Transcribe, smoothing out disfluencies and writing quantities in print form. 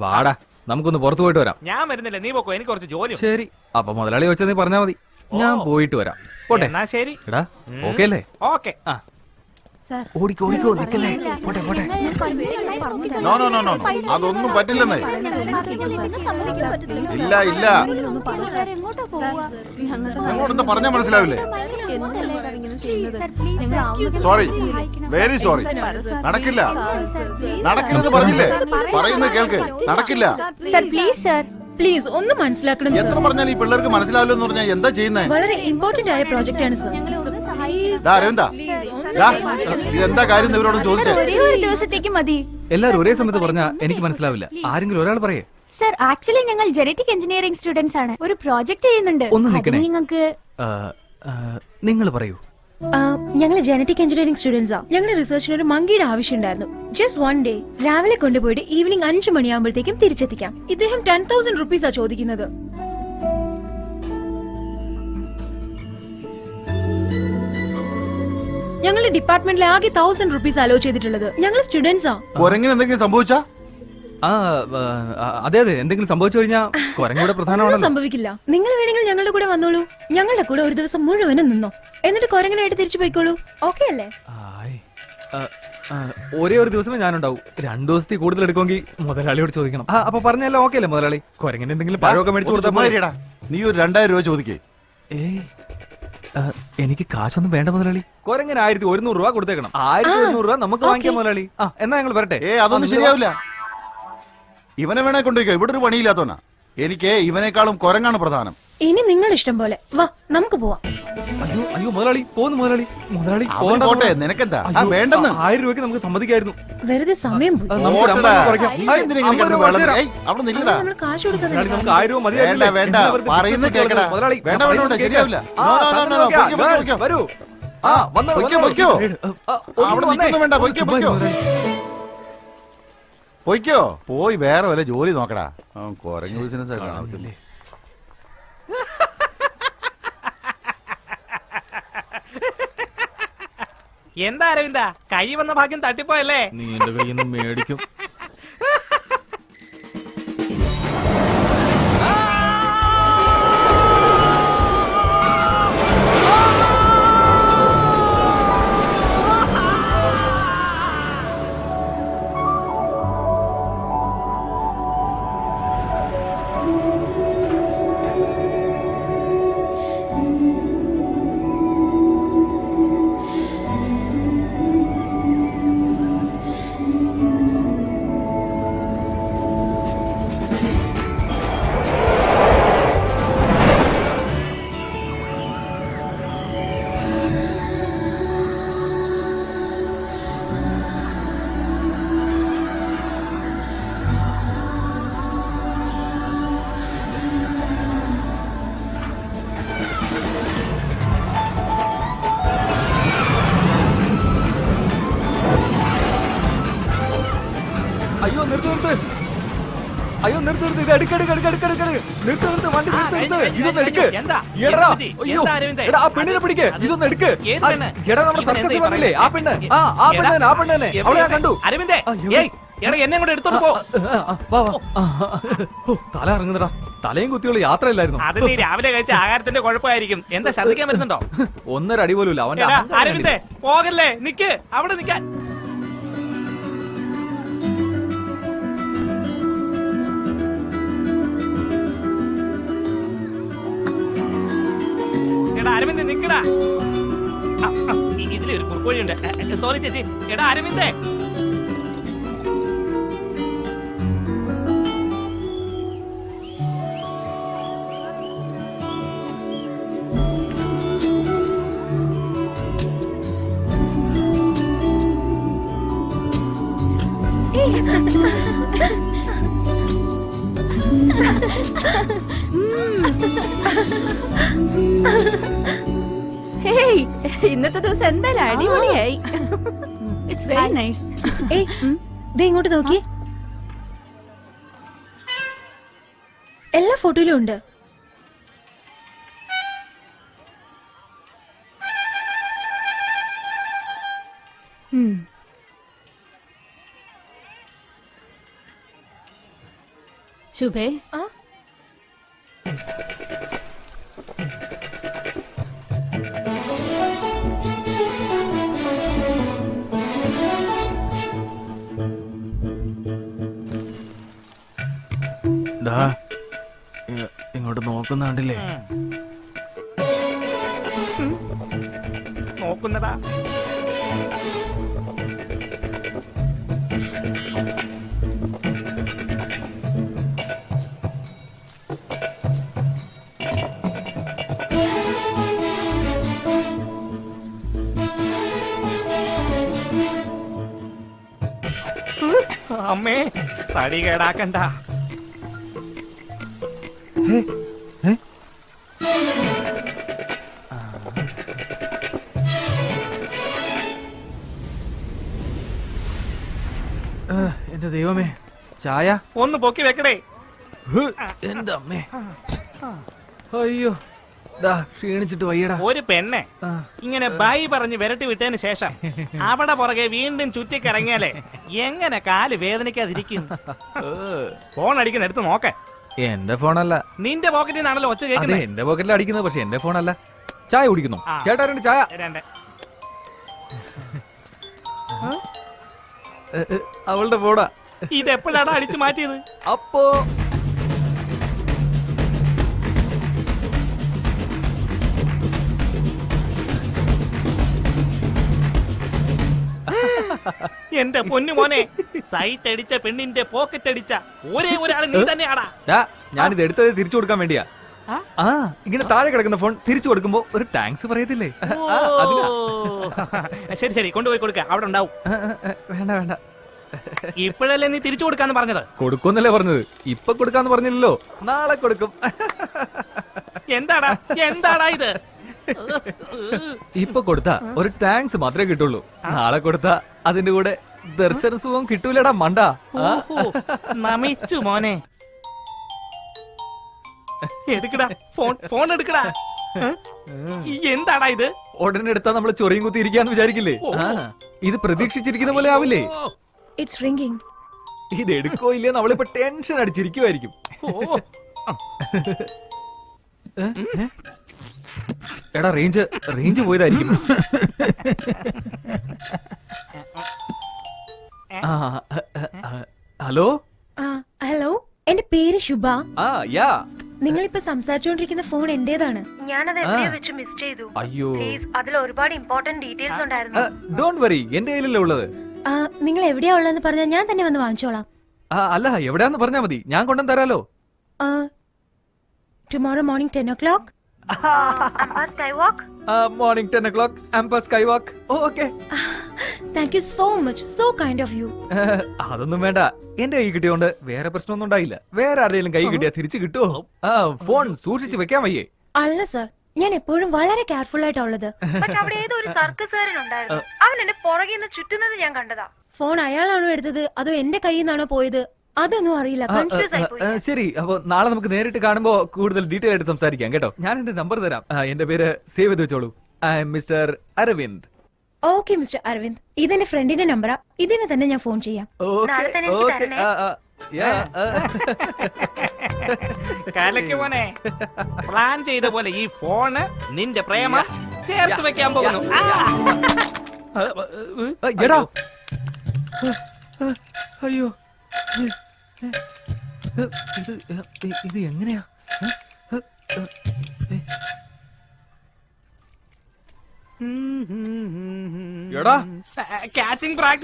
വാടാ, നമുക്കൊന്ന് പുറത്തു പോയിട്ട് വരാം. ഞാൻ വരുന്നില്ല, നീ പോക്കോ, എനിക്ക് കുറച്ച് ജോലി. ശരി, അപ്പൊ മുതലാളി വെച്ചാൽ നീ പറഞ്ഞാ മതി, ഞാൻ പോയിട്ട് വരാം. പോട്ടെ. എന്നാ ശരി. എടാ, ഓക്കെ അല്ലേ? ഓക്കെ. ഓടിക്കോ ഓടിക്കോ, നിക്കല്ലേ. പോട്ടെ പോട്ടെ. നോ നോ നോ നോ, അതൊന്നും പറ്റില്ലെന്നേ. ഇല്ല ഇല്ല, നിങ്ങളോടൊന്ന് പറഞ്ഞാൽ മനസ്സിലാവില്ലേ? Sorry, very sorry. നടക്കില്ല, നടക്കില്ലെന്ന് പറഞ്ഞില്ലേ? പറയുന്നത് കേൾക്ക്, നടക്കില്ല. പ്ലീസ് ഒന്ന് മനസ്സിലാക്കണം. എത്ര പറഞ്ഞാൽ ഈ പിള്ളേർക്ക് മനസ്സിലാവില്ല എന്ന് പറഞ്ഞാൽ എന്താ ചെയ്യുന്നേ? വളരെ ഇമ്പോർട്ടന്റ് ആയ പ്രോജക്റ്റ് ആണ് സർ. അരവിന്ദ, ഇതെന്താ കാര്യം ഇവരോടും ചോദിച്ചേ? ഒരു ദിവസത്തേക്ക് മതി. എല്ലാരും ഒരേ സമയത്ത് പറഞ്ഞാ എനിക്ക് മനസ്സിലാവില്ല. ആരെങ്കിലും ഒരാൾ പറയേ. സർ, ആക്ച്വലി ഞങ്ങൾ ജനറ്റിക് എഞ്ചിനീയറിംഗ് സ്റ്റുഡൻസ് ആണ്. ഒരു പ്രോജക്ട് ചെയ്യുന്നുണ്ട്. ഒന്ന് നിൽക്കണേ. നിങ്ങൾക്ക് നിങ്ങൾ പറയൂ. ഞങ്ങൾ ജനറ്റിക് എഞ്ചിനീയറിംഗ് സ്റ്റുഡൻസാ. ഞങ്ങളുടെ റിസർച്ചിന് ഒരു മങ്കിയുടെ ആവശ്യം ഉണ്ടായിരുന്നു. Just one day. രാവിലെ കൊണ്ടുപോയിട്ട് ഈവനിങ് 5 മണിയാകുമ്പോഴത്തേക്കും തിരിച്ചെത്തിക്കാം. ഇദ്ദേഹം 10,000 റുപ്പീസാ ചോദിക്കുന്നത്. ഞങ്ങളുടെ ഡിപ്പാർട്ട്മെന്റിലെ ആകെ 1000 റുപ്പീസ് അലോ ചെയ്തിട്ടുള്ളത്. ഞങ്ങൾ സ്റ്റുഡൻസാ. എന്തെങ്കിലും സംഭവിച്ചാ? അതെ അതെ, എന്തെങ്കിലും സംഭവിച്ചു കഴിഞ്ഞാൽ കുരങ്ങൂടെ പ്രധാനമാണല്ലോ. സംഭവിക്കില്ല. നിങ്ങൾ വേണമെങ്കിൽ ഞങ്ങളുടെ കൂടെ വന്നോളൂ. ഞങ്ങളുടെ കൂടെ ഒരു ദിവസം മുഴുവനും നിന്നോ, എന്നിട്ട് കുരങ്ങനായിട്ട് തിരിച്ചു പോയിക്കോളൂ. ഓക്കെ അല്ലേ? ഒരേ ഒരു ദിവസമേ ഞാനുണ്ടാവും. 2 ദിവസത്തിൽ കൂടുതൽ എടുക്കുമെങ്കിൽ മുതലാളിയോട് ചോദിക്കണം. അപ്പൊ പറഞ്ഞല്ലോ ഓക്കെ അല്ലേ മുതലാളി? കുരങ്ങിന് എന്തെങ്കിലും പഴമൊക്കെ മേടിച്ചു കൊടുത്താൽ നീ ഒരു 2000 രൂപ ചോദിക്കേ. എനിക്ക് കാശൊന്നും വേണ്ട മുതലാളി. കുരങ്ങിന് 1100 രൂപ കൊടുത്തേക്കണം. 1100 രൂപ നമുക്ക് വാങ്ങിക്കാം മുതലാളി. എന്നാ ഞങ്ങൾ വരട്ടെ. അതൊന്നും ശരിയാവില്ല. ഇവനെ വേണേ കൊണ്ടുപോയിക്കോ, ഇവിടെ ഒരു പണിയില്ലാത്തോനാ. എനിക്ക് ഇവനേക്കാളും കുരങ്ങാണ് പ്രധാനം. ഇനി നിങ്ങൾ ഇഷ്ടം പോലെ വാ, നമുക്ക് പോവാം. അയ്യോ അയ്യോ മുതലാളി, പോന്നു മുതലാളി. മുതലാളി പോട്ടെ, നിനക്കെന്താ വേണ്ടെന്ന്? 1000 രൂപയ്ക്ക് നമുക്ക് സമ്മതിക്കായിരുന്നു. വെറുതെ സമയം പോയി. നമ്മൾ കാശ് കൊടുക്കാൻ നമുക്ക് 1000 രൂപ മതി. വേണ്ട, പറയുന്നത് കേൾക്കടാ. വേണ്ട വേണ്ട, ശരിയാവില്ല. വരൂ. പൊയ്ക്കോ, പോയി വേറെ വല്ല ജോലി നോക്കടാ. കുരങ്ങ് ബിസിനസ് കാണത്തില്ലേ? എന്താ അരവിന്ദ, കൈ വന്ന ഭാഗ്യം തട്ടിപ്പോയല്ലേ? നീ എന്റെ കയ്യിൽ നിന്ന് മേടിക്കും. അയ്യോ നിർത്ത് നിർത്ത്, അയ്യോ നിർത്ത് നിർത്ത്, ഇത് നിർത്ത് വണ്ടി ഇതൊന്ന് എടുക്ക്. ആ പെണ്ണിനെ പിടിക്ക്, ഇതൊന്ന് എടുക്ക്. എടാ നമ്മുടെ സർക്കസിൽ വന്നില്ലേ ആ പെണ്ണ്, ആ പെണ്ണ് തന്നെ, അവളെ ഞാൻ കണ്ടു. അരവിന്ദേ, എന്നെ കൂടെ എടുത്തോണ്ട് പോ. തല ഇറങ്ങുന്നടാ, തലയും കുത്തിയുള്ള യാത്രയല്ലായിരുന്നു. അത് നീ രാവിലെ കഴിച്ച ആഹാരത്തിന്റെ കുഴപ്പമായിരിക്കും. എന്താ ശ്രദ്ധിക്കാൻ വരുന്നുണ്ടോ? 1.5 അടി പോലും ഇല്ല അവന്റെ. അരവിന്ദേ പോകല്ലേ, നിക്ക് അവിടെ നിക്കാൻ. അരവിന്ദ് നിക്കടാ, ഇതിലൊരു കുറുക്കോഴിയുണ്ട്. സോറി ചേച്ചി. എടാ അരവിന്ദേ, ഇന്നത്തെ ദിവസം എന്തായാലും അടിപൊളിയായി. It's very nice. ഇങ്ങോട്ട് നോക്കി, എല്ലാ ഫോട്ടോയിലും ഉണ്ട്. ശുഭേ ആ ഇങ്ങോട്ട് നോക്കുന്നാണ്ടില്ലേ? നോക്കുന്നതാ. അമ്മേ, തടി കേടാക്കണ്ട. എന്റെ ദൈവമേ, ചായ ഒന്ന് പൊക്കി വെക്കടേ. എന്റെ അമ്മേ, അയ്യോ, ദാ ക്ഷീണിച്ചിട്ട് വയ്യടാ. ഒരു പെണ്ണെ ഇങ്ങനെ ബൈ പറഞ്ഞ് വിരട്ടി വിട്ടതിന് ശേഷം അവിടെ പുറകെ വീണ്ടും ചുറ്റിക്കിറങ്ങിയാലേ എങ്ങനെ കാല് വേദനിക്കാതിരിക്കും? ഫോൺ അടിക്കുന്ന എടുത്ത് നോക്ക. എന്റെ ഫോണല്ല. നിന്റെ പോക്കറ്റിൽ നിന്നാണല്ലോ ഒച്ച അതെ, കേൾക്കുന്നത്. എന്റെ പോക്കറ്റിൽ അടിക്കുന്നത്, പക്ഷെ എന്റെ ഫോണല്ല. ചായ കുടിക്കുന്നു. ആ. ചേട്ടാ, രണ്ട് ചായ. രണ്ട്. അവളുടെ ഫോണാ. ഇതെപ്പോഴാണ് അടിച്ചു മാറ്റിയത്? അപ്പോ എന്റെ പൊന്നു മോനെ, സൈറ്റ് അടിച്ച പെണ്ണിന്റെ പോക്കറ്റ് അടിച്ച ഒരേ ഒരാൾ നീ തന്നെയാടാ. ഞാനിത് എടുത്തത് തിരിച്ചു കൊടുക്കാൻ വേണ്ടിയാ. ആ, ഇങ്ങനെ താഴെ കിടക്കുന്ന ഫോൺ തിരിച്ചു കൊടുക്കുമ്പോ ഒരു താങ്ക്സ് പറയത്തില്ലേ? ശരി ശരി, കൊണ്ടുപോയി കൊടുക്ക, അവിടെ ഉണ്ടാവും. വേണ്ട വേണ്ട, ഇപ്പോഴല്ലേ നീ തിരിച്ചു കൊടുക്കാന്ന് പറഞ്ഞത്? കൊടുക്കുമെന്നല്ലേ പറഞ്ഞത്. ഇപ്പൊ കൊടുക്കാന്ന് പറഞ്ഞില്ലല്ലോ, നാളെ കൊടുക്കും. എന്താടാ എന്താടാ ഇത്? ഇപ്പൊ കൊടുത്താ ഒരു താങ്ക്സ് മാത്രമേ കിട്ടുള്ളൂ. നാളെ കൊടുത്താ അതിന്റെ കൂടെ ദർശന സുഖം കിട്ടൂലടാ മണ്ട. ഓഹോ, നമിച്ചു മോനെ. എടുക്കടാ ഫോൺ, ഫോൺ എടുക്കടാ. എന്താടാ ഇത്? ഉടനെ എടുത്താ നമ്മള് ചൊറിയും കുത്തി ഇരിക്കാന്ന് വിചാരിക്കില്ലേ? ഇത് പ്രതീക്ഷിച്ചിരിക്കുന്ന പോലെ ആവില്ലേ? It's ringing. ഇത് എടുക്കോ ഇല്ലേ നമ്മളിപ്പോ ടെൻഷൻ അടിച്ചിരിക്കുവായിരിക്കും. എടാ, റേഞ്ച് പോയതായിരിക്കും. ഹലോ ഹലോ, എന്റെ പേര് ശുഭ. യാ. നിങ്ങളിപ്പോ സംസാരിച്ചുകൊണ്ടിരിക്കുന്ന ഫോൺ എന്റേതാണ്. ഞാനത് എവിടെയോ വെച്ച് മിസ് ചെയ്തു. അയ്യോ, അതിൽ ഒരുപാട് ഇമ്പോർട്ടന്റ് ഡീറ്റെയിൽസ് ഉണ്ടായിരുന്നു. ഡോണ്ട് വറി, എന്റെ കയ്യിലല്ലേ ഉള്ളത്. നിങ്ങൾ എവിടെയാ ഉള്ളതെന്ന് പറഞ്ഞാൽ ഞാൻ തന്നെ വന്ന് വാങ്ങിച്ചോളാം. അല്ല, എവിടെയാന്ന് പറഞ്ഞാ മതി, ഞാൻ കൊണ്ടുവന്ന് തരാലോ. Tomorrow morning 10 o'clock. Morning 10 o'clock, Ampere Skywalk. Okay. Thank you so much, so kind of you. അതൊന്നും വേണ്ട, എന്റെ കൈ കിട്ടിയോണ്ട് വേറെ പ്രശ്നമൊന്നും ഉണ്ടായില്ല. വേറെ ആരെങ്കിലും കൈ കിട്ടിയാ തിരിച്ചു കിട്ടുമോ? ഫോൺ സൂക്ഷിച്ച് വെക്കാൻ വയ്യേ? അല്ല സർ, ഞാൻ എപ്പോഴും വളരെ കെയർഫുൾ ആയിട്ടാ ഉള്ളത്. അവിടെ ഏതോ ഒരു സർക്കസുകാരനുണ്ടായിരുന്നു, അവൻ എന്നെ പുറകെ നിന്ന് ചുറ്റുന്നത് ഞാൻ കണ്ടതാ. ഫോൺ അയാളാണോ എടുത്തത് അതോ എന്റെ കയ്യിൽ നിന്നാണോ പോയത് അതൊന്നും അറിയില്ല. കൺഫ്യൂസ് ആയിപ്പോയി. ശരി, അപ്പൊ നാളെ നമുക്ക് നേരിട്ട് കാണുമ്പോ കൂടുതൽ ഡീറ്റെയിൽ ആയിട്ട് സംസാരിക്കാം കേട്ടോ. ഞാൻ എന്റെ നമ്പർ തരാം. എന്റെ പേര് സേവ് ചെയ്ത് വെച്ചോളൂ. I am Mister Aravind. Okay Mister Aravind, ഇതെന്റെ ഫ്രണ്ടിന്റെ നമ്പറാ. ഇതിന് തന്നെ ഞാൻ ഫോൺ ചെയ്യാം. കലക്ക് മോനെ, പ്ലാൻ ചെയ്ത പോലെ ഈ ഫോണ് നിന്റെ പ്രേമ ചേർത്ത് വെക്കാൻ പോകുന്നു. എടാ, അയ്യോ, ഇത് എങ്ങനെയാ? എടാ, കാച്ചിങ് പ്രാക്ടീസ്